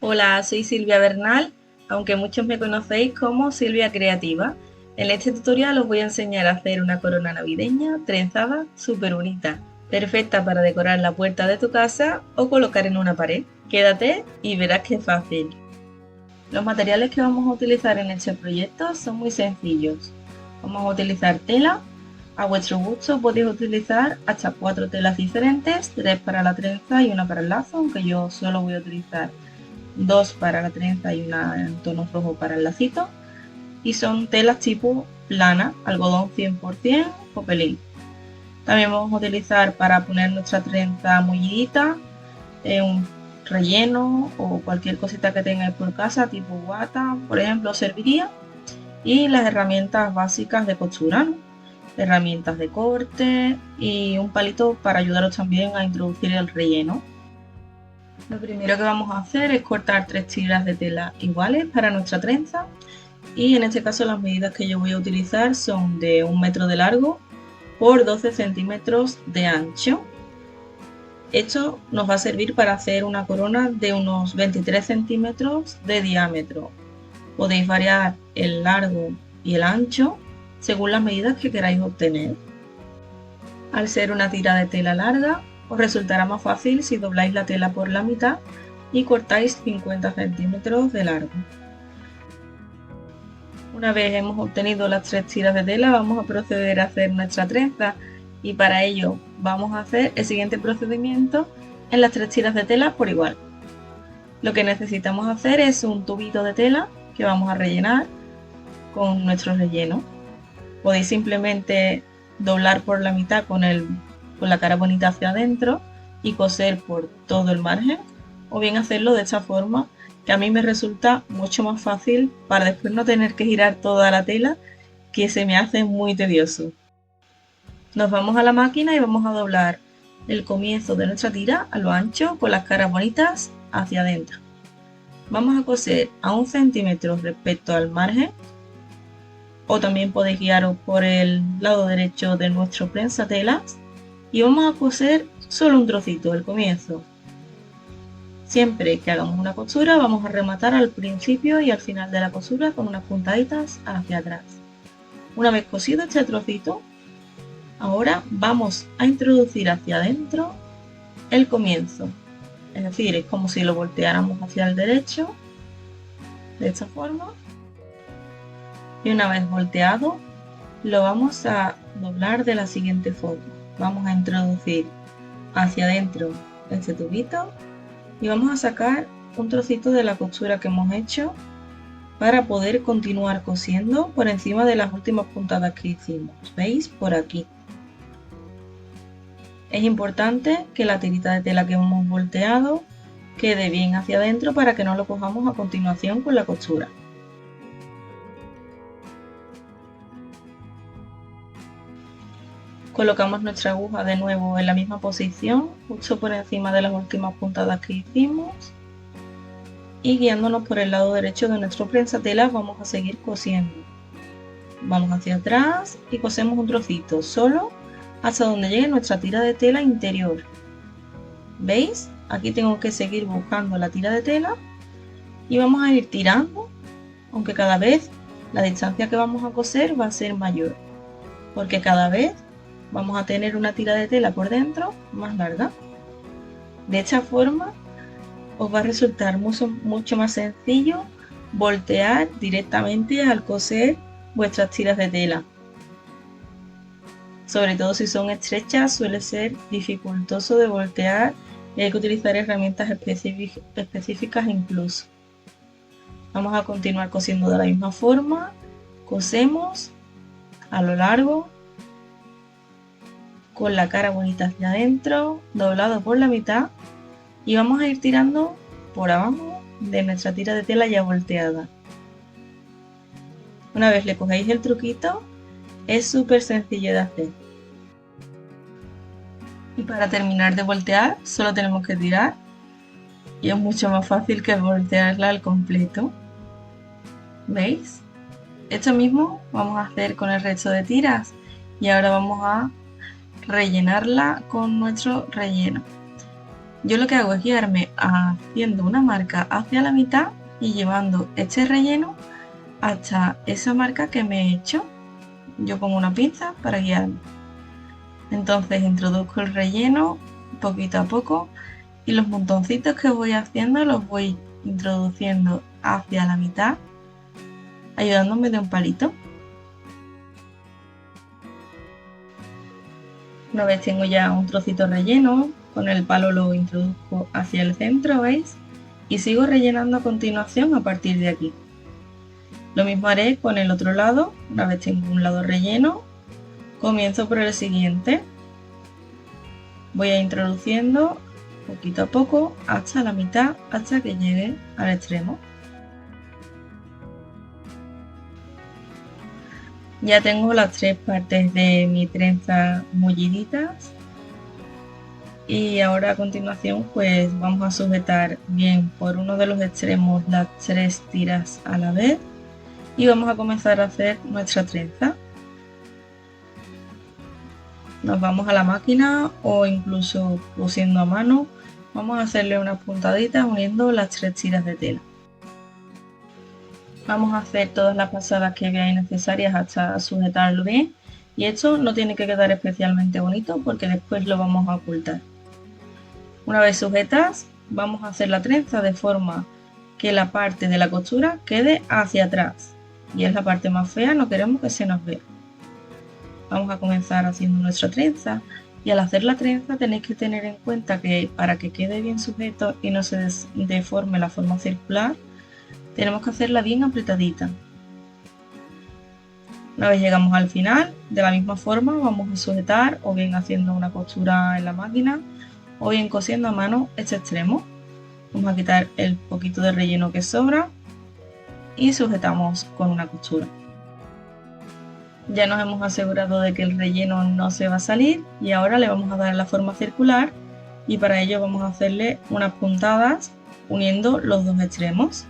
Hola, soy Silvia Bernal, aunque muchos me conocéis como Silvia Creativa. En este tutorial os voy a enseñar a hacer una corona navideña trenzada súper bonita, perfecta para decorar la puerta de tu casa o colocar en una pared. Quédate y verás que es fácil. Los materiales que vamos a utilizar en este proyecto son muy sencillos. Vamos a utilizar tela. A vuestro gusto podéis utilizar hasta 4 telas diferentes, 3 para la trenza y una para el lazo, aunque yo solo voy a utilizar 2 para la trenza y una en tono rojo para el lacito. Y son telas tipo lana, algodón 100% o pelín. También vamos a utilizar para poner nuestra trenza mullidita un relleno o cualquier cosita que tengáis por casa, tipo guata, por ejemplo, serviría. Y las herramientas básicas de costura, ¿no? Herramientas de corte y un palito para ayudaros también a introducir el relleno. Lo primero que vamos a hacer es cortar 3 tiras de tela iguales para nuestra trenza y en este caso las medidas que yo voy a utilizar son de 1 metro de largo por 12 centímetros de ancho. Esto nos va a servir para hacer una corona de unos 23 centímetros de diámetro. Podéis variar el largo y el ancho según las medidas que queráis obtener. Al ser una tira de tela larga, os resultará más fácil si dobláis la tela por la mitad y cortáis 50 centímetros de largo. Una vez hemos obtenido las 3 tiras de tela, vamos a proceder a hacer nuestra trenza y para ello vamos a hacer el siguiente procedimiento en las 3 tiras de tela por igual. Lo que necesitamos hacer es un tubito de tela que vamos a rellenar con nuestro relleno. Podéis simplemente doblar por la mitad con la cara bonita hacia adentro y coser por todo el margen, o bien hacerlo de esta forma, que a mí me resulta mucho más fácil para después no tener que girar toda la tela, que se me hace muy tedioso. Nos vamos a la máquina y vamos a doblar el comienzo de nuestra tira a lo ancho con las caras bonitas hacia adentro. Vamos a coser a 1 centímetro respecto al margen, o también podéis guiaros por el lado derecho de nuestro prensatelas y vamos a coser solo un trocito, el comienzo. Siempre que hagamos una costura vamos a rematar al principio y al final de la costura con unas puntaditas hacia atrás. Una vez cosido este trocito, ahora vamos a introducir hacia adentro el comienzo. Es decir, es como si lo volteáramos hacia el derecho, de esta forma. Y una vez volteado, lo vamos a doblar de la siguiente forma. Vamos a introducir hacia adentro este tubito y vamos a sacar un trocito de la costura que hemos hecho para poder continuar cosiendo por encima de las últimas puntadas que hicimos. ¿Veis? Por aquí. Es importante que la tirita de tela que hemos volteado quede bien hacia adentro para que no lo cojamos a continuación con la costura. Colocamos nuestra aguja de nuevo en la misma posición, justo por encima de las últimas puntadas que hicimos, y guiándonos por el lado derecho de nuestro prensatelas vamos a seguir cosiendo. Vamos hacia atrás y cosemos un trocito solo hasta donde llegue nuestra tira de tela interior. ¿Veis? Aquí tengo que seguir buscando la tira de tela y vamos a ir tirando, aunque cada vez la distancia que vamos a coser va a ser mayor, porque cada vez vamos a tener una tira de tela por dentro más larga. De esta forma os va a resultar mucho más sencillo voltear directamente al coser vuestras tiras de tela. Sobre todo si son estrechas suele ser dificultoso de voltear y hay que utilizar herramientas específicas incluso. Vamos a continuar cosiendo de la misma forma. Cosemos a lo largo con la cara bonita hacia adentro, doblado por la mitad, y vamos a ir tirando por abajo de nuestra tira de tela ya volteada. Una vez le cogéis el truquito, es súper sencillo de hacer. Y para terminar de voltear, solo tenemos que tirar, y es mucho más fácil que voltearla al completo. ¿Veis? Esto mismo vamos a hacer con el resto de tiras, y ahora vamos a rellenarla con nuestro relleno. Yo lo que hago es guiarme haciendo una marca hacia la mitad y llevando este relleno hasta esa marca que me he hecho. Yo pongo una pinza para guiarme. Entonces introduzco el relleno poquito a poco y los montoncitos que voy haciendo los voy introduciendo hacia la mitad, ayudándome de un palito. Una vez tengo ya un trocito relleno, con el palo lo introduzco hacia el centro, ¿veis? Y sigo rellenando a continuación a partir de aquí. Lo mismo haré con el otro lado. Una vez tengo un lado relleno, comienzo por el siguiente. Voy a introduciendo poquito a poco hasta la mitad, hasta que llegue al extremo. Ya tengo las tres partes de mi trenza mulliditas y ahora a continuación pues vamos a sujetar bien por uno de los extremos las tres tiras a la vez y vamos a comenzar a hacer nuestra trenza. Nos vamos a la máquina o incluso cosiendo a mano, vamos a hacerle unas puntaditas uniendo las tres tiras de tela. Vamos a hacer todas las pasadas que veáis necesarias hasta sujetarlo bien y esto no tiene que quedar especialmente bonito porque después lo vamos a ocultar. Una vez sujetas vamos a hacer la trenza de forma que la parte de la costura quede hacia atrás y es la parte más fea, no queremos que se nos vea. Vamos a comenzar haciendo nuestra trenza y al hacer la trenza tenéis que tener en cuenta que para que quede bien sujeto y no se deforme la forma circular, tenemos que hacerla bien apretadita. Una vez llegamos al final, de la misma forma vamos a sujetar o bien haciendo una costura en la máquina o bien cosiendo a mano este extremo. Vamos a quitar el poquito de relleno que sobra y sujetamos con una costura. Ya nos hemos asegurado de que el relleno no se va a salir y ahora le vamos a dar la forma circular y para ello vamos a hacerle unas puntadas uniendo los dos extremos.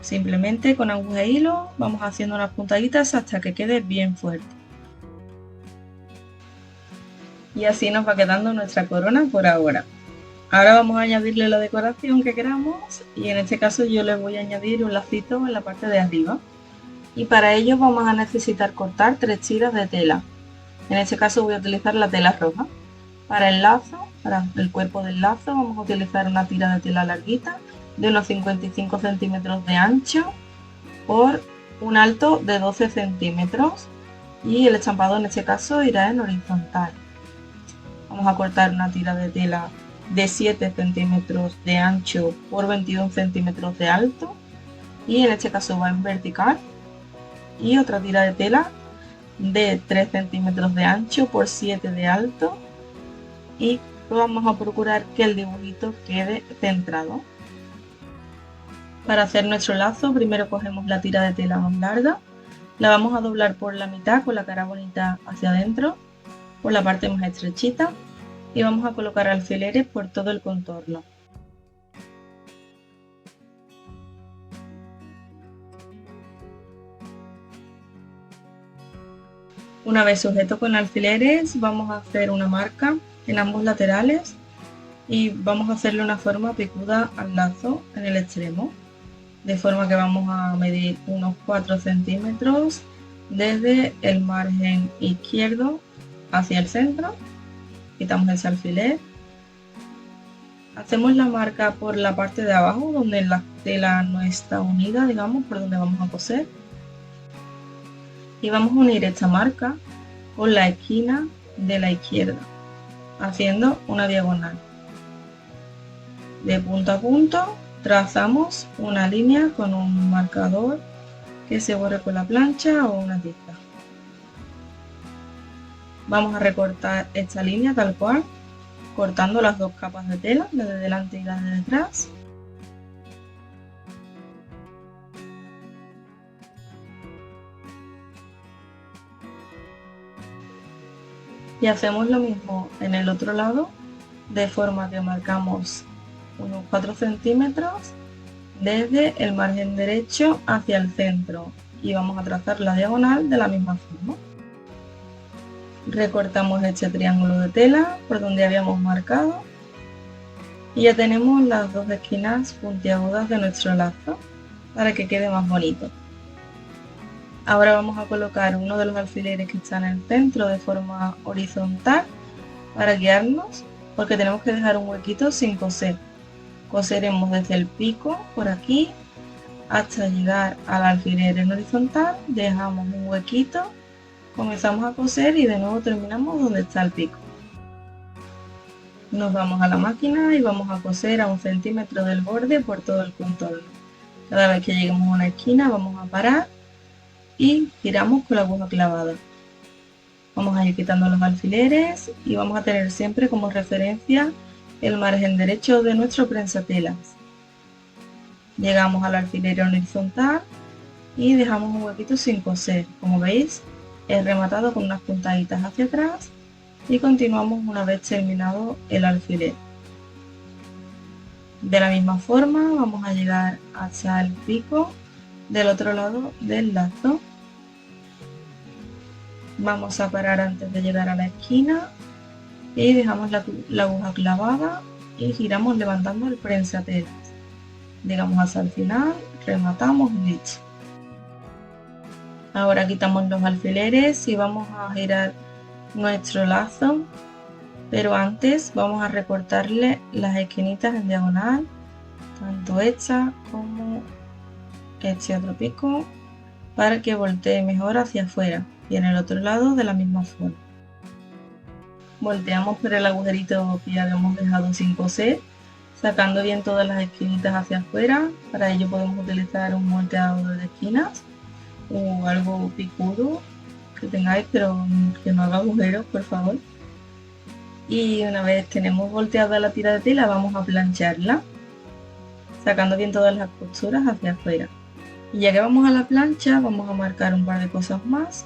Simplemente con aguja e hilo vamos haciendo unas puntaditas hasta que quede bien fuerte. Y así nos va quedando nuestra corona por ahora. Ahora vamos a añadirle la decoración que queramos y en este caso yo le voy a añadir un lacito en la parte de arriba. Y para ello vamos a necesitar cortar tres tiras de tela. En este caso voy a utilizar la tela roja. Para el lazo, para el cuerpo del lazo vamos a utilizar una tira de tela larguita de unos 55 centímetros de ancho por un alto de 12 centímetros y el estampado en este caso irá en horizontal. Vamos a cortar una tira de tela de 7 centímetros de ancho por 21 centímetros de alto y en este caso va en vertical y otra tira de tela de 3 centímetros de ancho por 7 de alto y vamos a procurar que el dibujito quede centrado. Para hacer nuestro lazo primero cogemos la tira de tela más larga, la vamos a doblar por la mitad con la cara bonita hacia adentro, por la parte más estrechita y vamos a colocar alfileres por todo el contorno. Una vez sujeto con alfileres vamos a hacer una marca en ambos laterales y vamos a hacerle una forma picuda al lazo en el extremo. De forma que vamos a medir unos 4 centímetros desde el margen izquierdo hacia el centro. Quitamos ese alfiler. Hacemos la marca por la parte de abajo donde la tela no está unida, digamos, por donde vamos a coser. Y vamos a unir esta marca con la esquina de la izquierda, haciendo una diagonal. De punto a punto trazamos una línea con un marcador que se borre con la plancha o una tinta. Vamos a recortar esta línea tal cual, cortando las dos capas de tela, la de delante y la de detrás. Y hacemos lo mismo en el otro lado, de forma que marcamos unos 4 centímetros desde el margen derecho hacia el centro y vamos a trazar la diagonal de la misma forma. Recortamos este triángulo de tela por donde habíamos marcado Y ya tenemos las dos esquinas puntiagudas de nuestro lazo para que quede más bonito. Ahora vamos a colocar uno de los alfileres que está en el centro de forma horizontal para guiarnos, porque tenemos que dejar un huequito sin coser. Coseremos desde el pico por aquí hasta llegar al alfiler en horizontal, dejamos un huequito, comenzamos a coser y de nuevo terminamos donde está el pico. Nos vamos a la máquina y vamos a coser a 1 centímetro del borde por todo el contorno. Cada vez que lleguemos a una esquina vamos a parar y giramos con la aguja clavada. Vamos a ir quitando los alfileres y vamos a tener siempre como referencia el margen derecho de nuestro prensatelas. Llegamos al alfiler horizontal y dejamos un huequito sin coser. Como veis, he rematado con unas puntaditas hacia atrás y continuamos una vez terminado el alfiler. De la misma forma vamos a llegar hasta el pico del otro lado del lazo. Vamos a parar antes de llegar a la esquina y dejamos la aguja clavada y giramos levantando el prensatelas. Llegamos hasta el final, rematamos y listo. Ahora quitamos los alfileres y vamos a girar nuestro lazo, pero antes vamos a recortarle las esquinitas en diagonal, tanto esta como este otro pico, para que voltee mejor hacia afuera y en el otro lado de la misma forma. Volteamos por el agujerito que ya habíamos dejado sin coser, sacando bien todas las esquinitas hacia afuera. Para ello podemos utilizar un moldeador de esquinas o algo picudo que tengáis, pero que no haga agujeros, por favor. Y una vez tenemos volteada la tira de tela, vamos a plancharla, sacando bien todas las costuras hacia afuera. Y ya que vamos a la plancha, vamos a marcar un par de cosas más.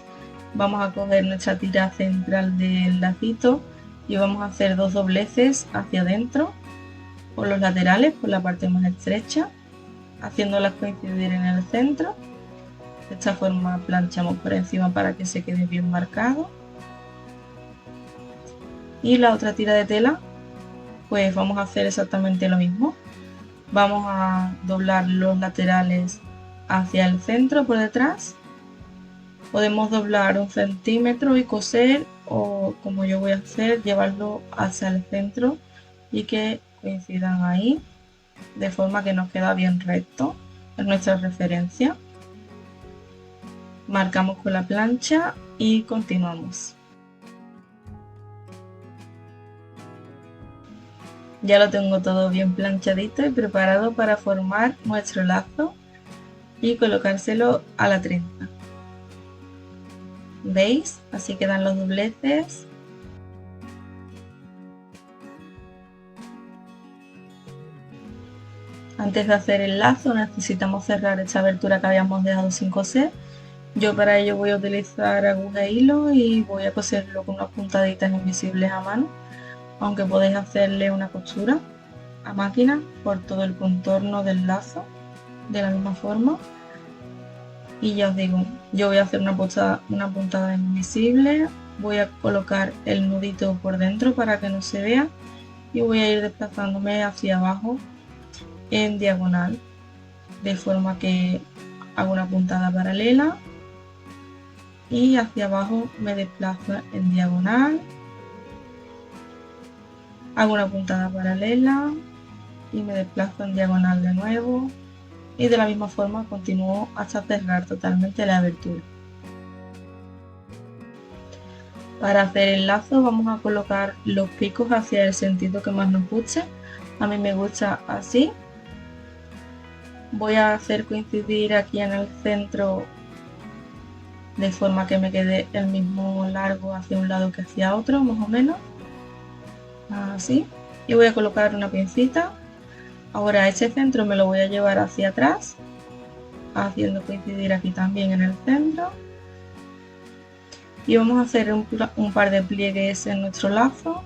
Vamos a coger nuestra tira central del lacito y vamos a hacer 2 dobleces hacia adentro por los laterales, por la parte más estrecha, haciéndolas coincidir en el centro. De esta forma planchamos por encima para que se quede bien marcado. Y la otra tira de tela, pues vamos a hacer exactamente lo mismo. Vamos a doblar los laterales hacia el centro por detrás. Podemos doblar 1 centímetro y coser, o como yo voy a hacer, llevarlo hacia el centro y que coincidan ahí, de forma que nos queda bien recto en nuestra referencia. Marcamos con la plancha y continuamos. Ya lo tengo todo bien planchadito y preparado para formar nuestro lazo y colocárselo a la trenza. ¿Veis? Así quedan los dobleces. Antes de hacer el lazo necesitamos cerrar esta abertura que habíamos dejado sin coser. Yo para ello voy a utilizar aguja e hilo y voy a coserlo con unas puntaditas invisibles a mano, aunque podéis hacerle una costura a máquina por todo el contorno del lazo de la misma forma. Y ya os digo, yo voy a hacer una puntada invisible, voy a colocar el nudito por dentro para que no se vea y voy a ir desplazándome hacia abajo en diagonal, de forma que hago una puntada paralela y hacia abajo me desplazo en diagonal, hago una puntada paralela y me desplazo en diagonal de nuevo. Y de la misma forma continúo hasta cerrar totalmente la abertura. Para hacer el lazo vamos a colocar los picos hacia el sentido que más nos guste. A mí me gusta así. Voy a hacer coincidir aquí en el centro de forma que me quede el mismo largo hacia un lado que hacia otro, más o menos. Así. Y voy a colocar una pincita. Ahora ese centro me lo voy a llevar hacia atrás, haciendo coincidir aquí también en el centro. Y vamos a hacer un par de pliegues en nuestro lazo.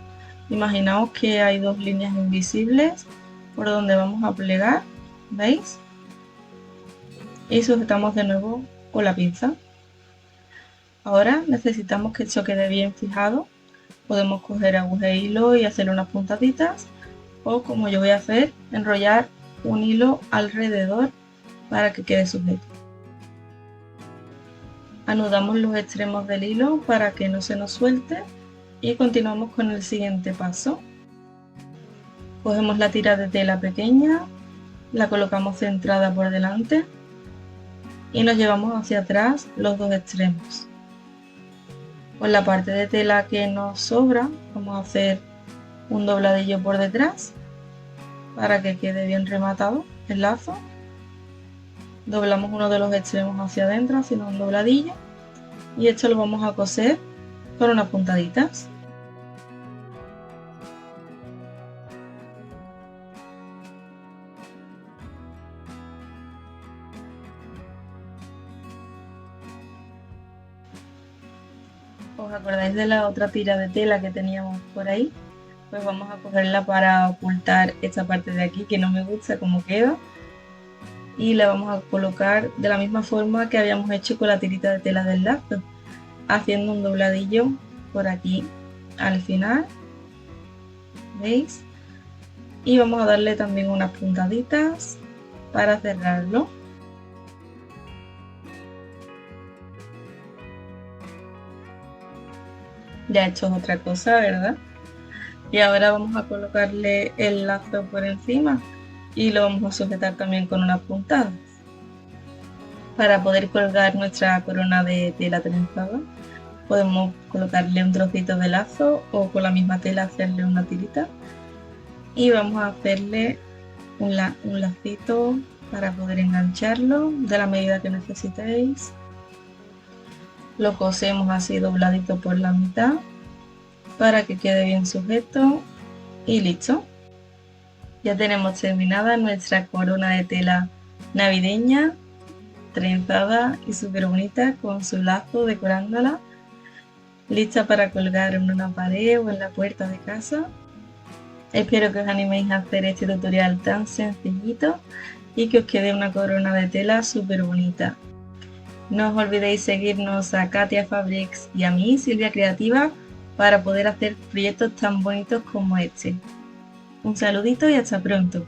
Imaginaos que hay 2 líneas invisibles por donde vamos a plegar, ¿veis? Y sujetamos de nuevo con la pinza. Ahora necesitamos que esto quede bien fijado. Podemos coger aguja e hilo y hacer unas puntaditas, o, como yo voy a hacer, enrollar un hilo alrededor para que quede sujeto. Anudamos los extremos del hilo para que no se nos suelte y continuamos con el siguiente paso. Cogemos la tira de tela pequeña, la colocamos centrada por delante y nos llevamos hacia atrás los dos extremos. Con la parte de tela que nos sobra vamos a hacer un dobladillo por detrás para que quede bien rematado el lazo. Doblamos uno de los extremos hacia adentro haciendo un dobladillo y esto lo vamos a coser con unas puntaditas. ¿Os acordáis de la otra tira de tela que teníamos por ahí? Pues vamos a cogerla para ocultar esta parte de aquí que no me gusta cómo queda y la vamos a colocar de la misma forma que habíamos hecho con la tirita de tela del lazo, haciendo un dobladillo por aquí al final, ¿veis? Y vamos a darle también unas puntaditas para cerrarlo. Ya esto es otra cosa, ¿verdad? Y ahora vamos a colocarle el lazo por encima y lo vamos a sujetar también con unas puntadas para poder colgar nuestra corona de tela trenzada. Podemos colocarle un trocito de lazo o con la misma tela hacerle una tirita y vamos a hacerle un lacito para poder engancharlo de la medida que necesitéis. Lo cosemos así dobladito por la mitad para que quede bien sujeto y listo. Ya tenemos terminada nuestra corona de tela navideña, trenzada y súper bonita con su lazo decorándola, lista para colgar en una pared o en la puerta de casa. Espero que os animéis a hacer este tutorial tan sencillito y que os quede una corona de tela súper bonita. No os olvidéis seguirnos a Katia Fabrics y a mí, Silvia Creativa, para poder hacer proyectos tan bonitos como este. Un saludito y hasta pronto.